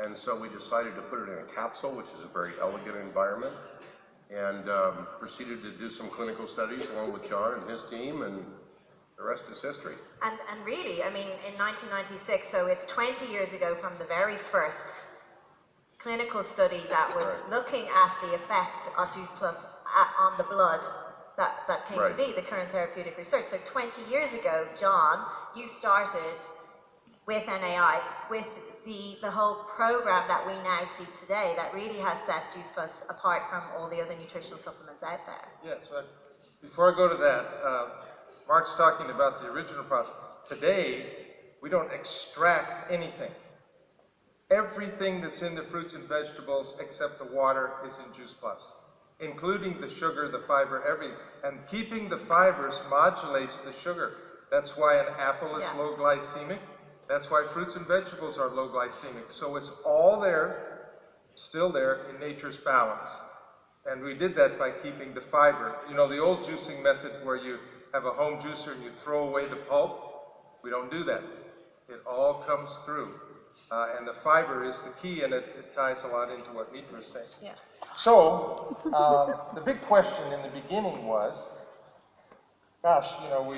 And so we decided to put it in a capsule, which is a very elegant environment, and proceeded to do some clinical studies along with John and his team, and the rest is history. And really, I mean, in 1996, so it's 20 years ago from the very first clinical study that was looking at the effect of Juice Plus on the blood that came to be the current therapeutic research. So 20 years ago, John, you started with NAI, with the whole program that we now see today that really has set Juice Plus apart from all the other nutritional supplements out there. Yeah, so before I go to that, Mark's talking about the original process. Today, we don't extract anything. Everything that's in the fruits and vegetables except the water is in Juice Plus, including the sugar, the fiber, everything. And keeping the fibers modulates the sugar. That's why an apple is low glycemic. That's why fruits and vegetables are low glycemic. So it's all there, still there in nature's balance. And we did that by keeping the fiber. You know, the old juicing method where you have a home juicer and you throw away the pulp, we don't do that. It all comes through. And the fiber is the key, and it ties a lot into what Mitra was saying. Yeah. So, the big question in the beginning was, gosh, you know, we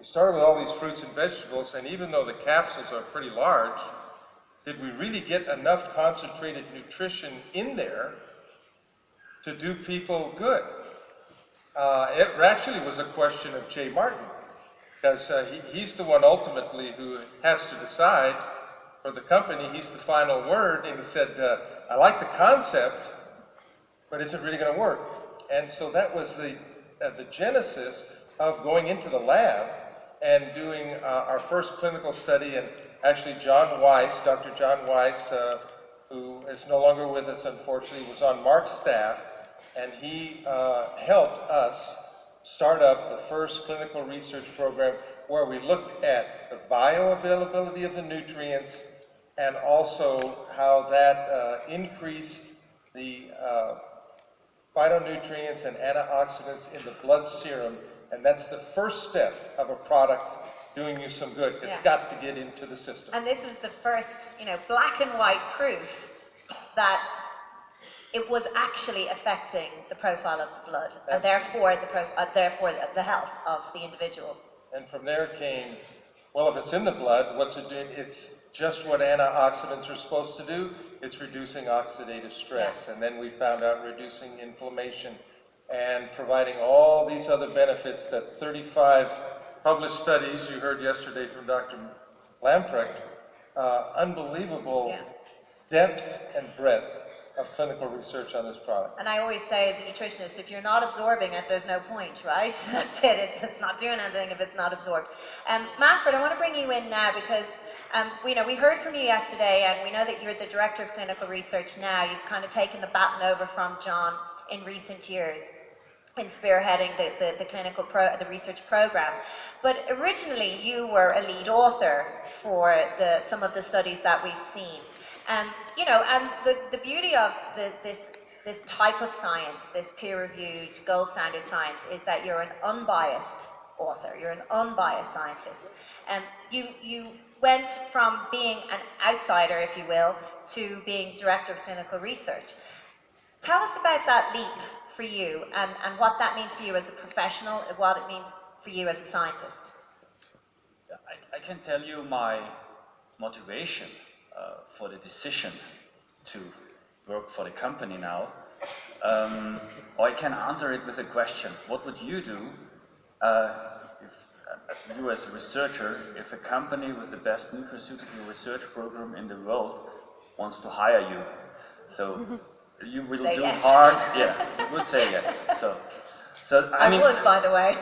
started with all these fruits and vegetables, and even though the capsules are pretty large, did we really get enough concentrated nutrition in there to do people good? It actually was a question of Jay Martin, because he's the one ultimately who has to decide. For the company, he's the final word, and he said, I like the concept, but is it really going to work? And so that was the genesis of going into the lab and doing our first clinical study. And actually John Weiss, Dr. John Weiss, who is no longer with us unfortunately, was on Mark's staff, and he helped us start up the first clinical research program where we looked at the bioavailability of the nutrients and also how that increased the phytonutrients and antioxidants in the blood serum. And that's the first step of a product doing you some good. It's got to get into the system. And this was the first, you know, black and white proof that it was actually affecting the profile of the blood, and therefore the health of the individual. And from there came, well, if it's in the blood, what's it doing? It's just what antioxidants are supposed to do. It's reducing oxidative stress. And then we found out reducing inflammation and providing all these other benefits that 35 published studies, you heard yesterday from Dr. Lamprecht, unbelievable depth and breadth of clinical research on this product. And I always say as a nutritionist, if you're not absorbing it, there's no point, right? That's it, it's not doing anything if it's not absorbed. Manfred, I want to bring you in now because we heard from you yesterday, and we know that you're the Director of Clinical Research now. You've kind of taken the baton over from John in recent years in spearheading the research program. But originally you were a lead author for some of the studies that we've seen. And the beauty of this type of science, this peer-reviewed gold standard science, is that you're an unbiased author, you're an unbiased scientist. You went from being an outsider, if you will, to being Director of Clinical Research. Tell us about that leap for you and what that means for you as a professional and what it means for you as a scientist. I can tell you my motivation for the decision to work for the company now. Or I can answer it with a question. What would you do if you as a researcher, if a company with the best nutraceutical research program in the world wants to hire you? So you will do yes. hard, you would say yes. So I mean, would, by the way.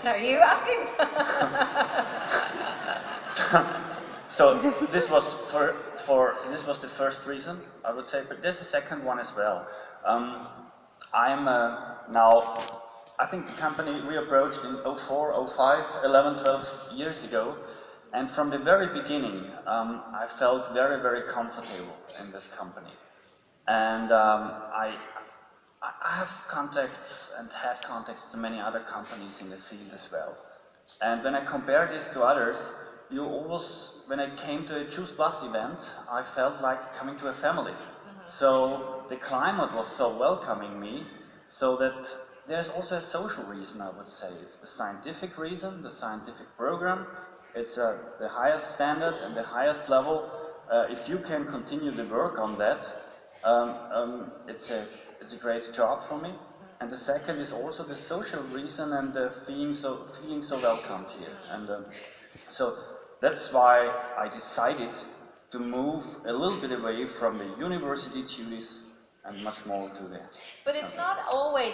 Are you asking? So this was this was the first reason, I would say, but there's a second one as well. I'm now, I think the company we approached in 04, 05, 11, 12 years ago, and from the very beginning I felt very, very comfortable in this company. And I have contacts and had contacts to many other companies in the field as well. And when I compare this to others, you always, when I came to a Choose Plus event, I felt like coming to a family. So the climate was so welcoming me, so that there's also a social reason, I would say. It's the scientific reason, the scientific program. It's the highest standard and the highest level. If you can continue the work on that, it's a great job for me. And the second is also the social reason and the feeling so welcomed here. And so that's why I decided to move a little bit away from the university duties and much more to that. But it's not always a